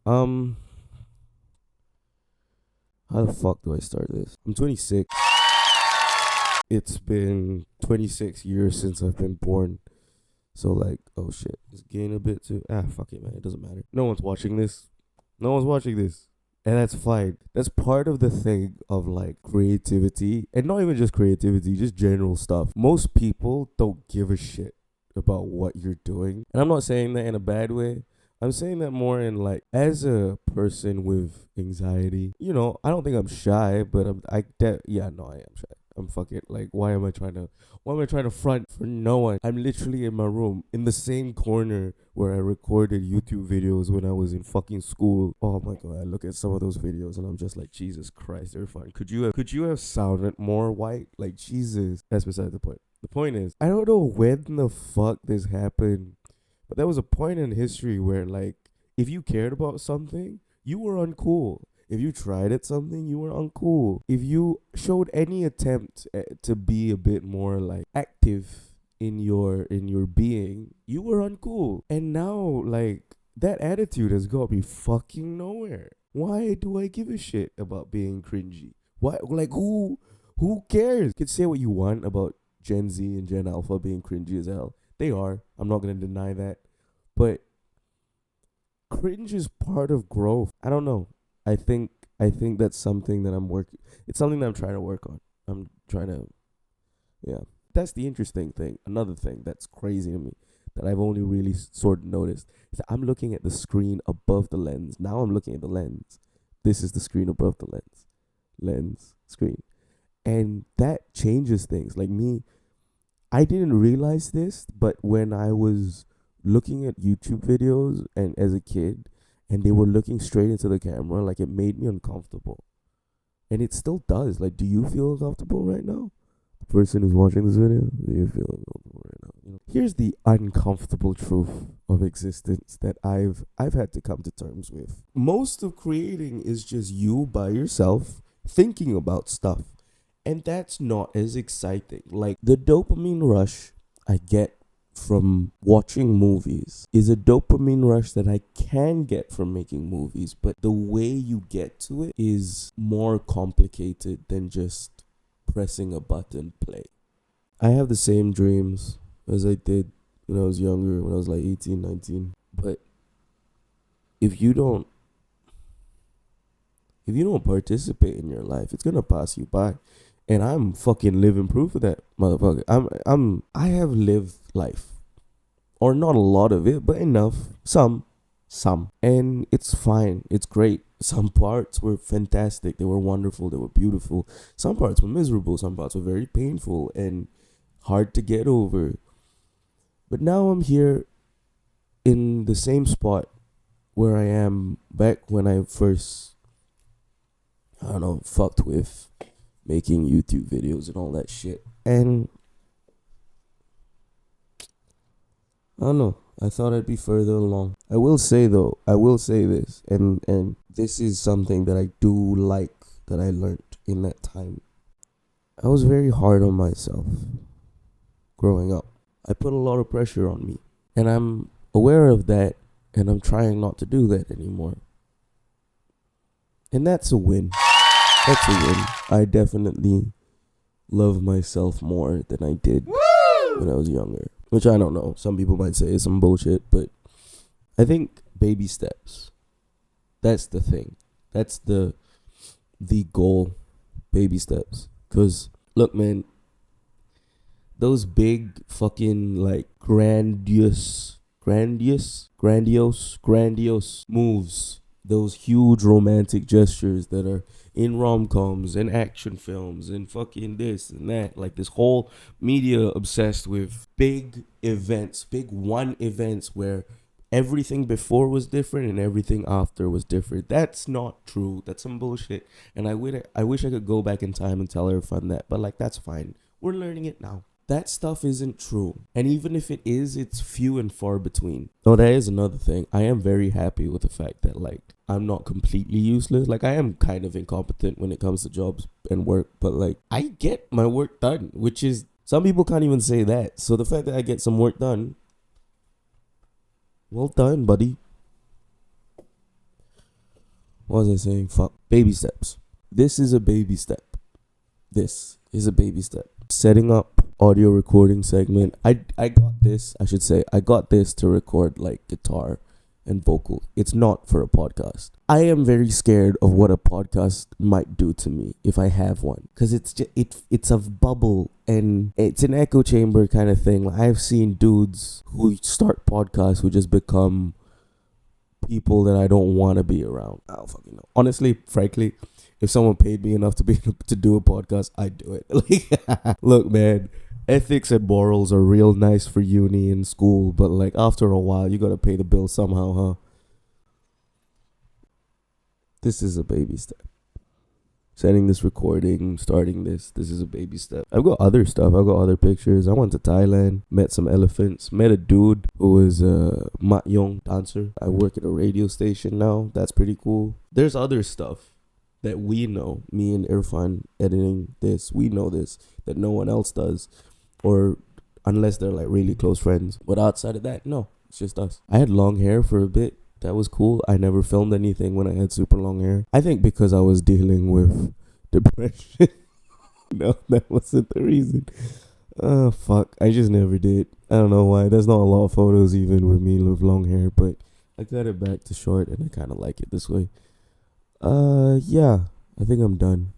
Um, how the fuck do I start this? I'm 26. It's been 26 years since I've been born. So like, oh shit, it's getting a bit too. Fuck it, man. It doesn't matter. No one's watching this. No one's watching this. And that's fine. That's part of the thing of like creativity, and not even just creativity, just general stuff. Most people don't give a shit about what you're doing. And I'm not saying that in a bad way. I'm saying that more in like, as a person with anxiety, I don't think I'm shy, but yeah, no, I am shy. I'm fucking like, why am I trying to front for no one? I'm literally in my room in the same corner where I recorded YouTube videos when I was in fucking school. Oh my god, I look at some of those videos and I'm just like, Jesus Christ, they're fun. Could you have sounded more white? Like, Jesus. That's beside the point. The point is, I don't know when the fuck this happened, but there was a point in history where like, if you cared about something, you were uncool. If you tried at something, you were uncool. If you showed any attempt to be a bit more like active in your being, you were uncool. And now like, that attitude has got me fucking nowhere. Why do I give a shit about being cringy? Why, like, who cares? You can say what you want about Gen Z and Gen Alpha being cringy as hell. They are. I'm not gonna deny that. But cringe is part of growth. I don't know. I think that's something that I'm working. It's something that I'm trying to work on. I'm trying to, yeah. That's the interesting thing. Another thing that's crazy to me that I've only really sort of noticed is that I'm looking at the screen above the lens. Now I'm looking at the lens. This is the screen above the lens. Lens, screen. And that changes things. Like me, I didn't realize this, but when I was looking at YouTube videos and as a kid, and they were looking straight into the camera, like, it made me uncomfortable. And it still does. Like, do you feel uncomfortable right now? The person who's watching this video, do you feel uncomfortable right now? Here's the uncomfortable truth of existence that I've had to come to terms with. Most of creating is just you by yourself thinking about stuff. And that's not as exciting. Like, the dopamine rush I get from watching movies is a dopamine rush that I can get from making movies, but the way you get to it is more complicated than just pressing a button play. I have the same dreams as I did when I was younger, when I was like 18, 19. But if you don't if you don't participate in your life, it's gonna pass you by. And I'm fucking living proof of that, motherfucker. I have lived life. Or not a lot of it, but enough. Some. And it's fine. It's great. Some parts were fantastic. They were wonderful. They were beautiful. Some parts were miserable. Some parts were very painful and hard to get over. But now I'm here in the same spot where I am back when I first, I don't know, fucked with making YouTube videos and all that shit. And I don't know. I thought I'd be further along. I will say though, I will say this, and this is something that I do like that I learned in that time. I was very hard on myself growing up. I put a lot of pressure on me, and I'm aware of that, and I'm trying not to do that anymore. And that's a win. That's a win. I definitely love myself more than I did when I was younger. Which I don't know. Some people might say is some bullshit, but I think baby steps. That's the thing. That's the goal. Baby steps. Cause look, man, those big fucking like grandiose moves. Those huge romantic gestures that are in rom-coms and action films and fucking this and that. Like, this whole media obsessed with big events, big one events where everything before was different and everything after was different. That's not true. That's some bullshit. And I wish I could go back in time and tell everyone that. But like, that's fine. We're learning it now. That stuff isn't true. And even if it is, it's few and far between. Oh, that is another thing. I am very happy with the fact that, like, I'm not completely useless. Like, I am kind of incompetent when it comes to jobs and work, but like, I get my work done, which is, some people can't even say that. So the fact that I get some work done, well done, buddy. What was I saying? Fuck. Baby steps. This is a baby step. This is a baby step. Setting up audio recording segment. I got this, I should say. I got this to record like guitar and vocal. It's not for a podcast. I am very scared of what a podcast might do to me if I have one, because it's a bubble and it's an echo chamber kind of thing. Like, I've seen dudes who start podcasts who just become people that I don't want to be around. I don't fucking know. Honestly, frankly, if someone paid me enough to do a podcast, I'd do it. Like, look, man, ethics and morals are real nice for uni and school, but like after a while, you gotta pay the bill somehow, huh? This is a baby step. Setting this recording, starting this is a baby step. I've got other stuff. I've got other pictures. I went to Thailand, met some elephants, met a dude who is a Mat Yong dancer. I work at a radio station now. That's pretty cool. There's other stuff that we know, me and Irfan editing this, we know this, that no one else does, or unless they're like really close friends. But outside of that, no, it's just us. I had long hair for a bit. That was cool. I never filmed anything when I had super long hair. I think because I was dealing with depression. No, that wasn't the reason. Oh, fuck. I just never did. I don't know why. There's not a lot of photos even with me with long hair, but I cut it back to short and I kind of like it this way. Yeah, I think I'm done.